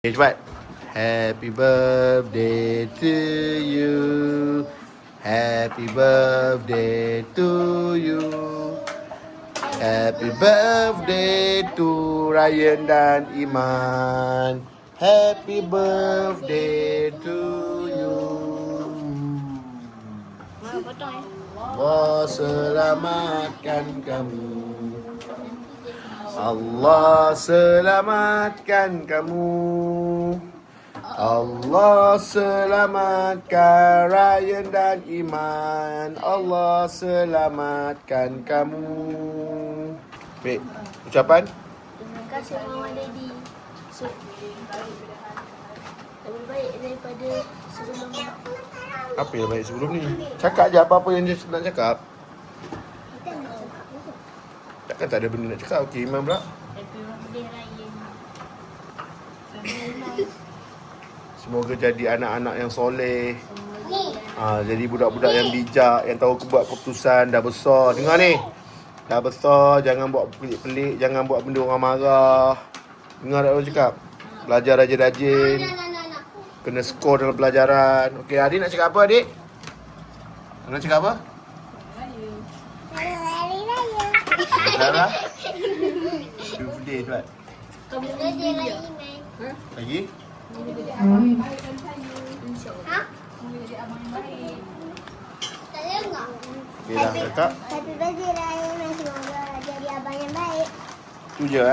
Okay, cepat. Happy birthday to you. Happy birthday to you. Happy birthday to Ryan dan Iman. Happy birthday to you. Allah selamatkan kamu. Allah selamatkan kamu. Allah selamatkan Ryan dan Iman. Allah selamatkan kamu. Baik, ucapan. Terima kasih Mama Daddy. Lebih baik daripada sebelum ni. Apa yang baik sebelum ni? Cakap je apa-apa yang dia nak cakap. Kita nak cakap apa? Takkan tak ada benda nak cakap. Okey, Iman pula. Happy birthday Ryan. Semoga jadi anak-anak yang soleh. Jadi budak-budak yang bijak, yang tahu buat keputusan. Dah besar. Dengar ni. Dah besar, jangan buat pelik-pelik. Jangan buat benda orang marah. Dengar tak orang cakap? Belajar rajin-rajin. Kena skor dalam pelajaran. Okey, adik nak cakap apa, adik? Nak cakap apa? Sarah? Birthday tu kan? Kamu birthday lagi, Man. Lagi? Ha? Tak dengar. Okey dah, cakap. Happy birthday Ryan. Semoga jadi abang yang baik. Tu je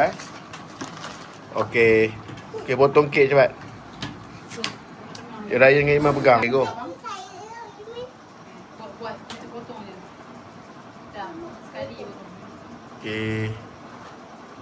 Okey. Okey, potong kek cepat. Ryan dengan Iman pegang. Okay, go. Buat kita potong je. Dah, sekali potong. Okey.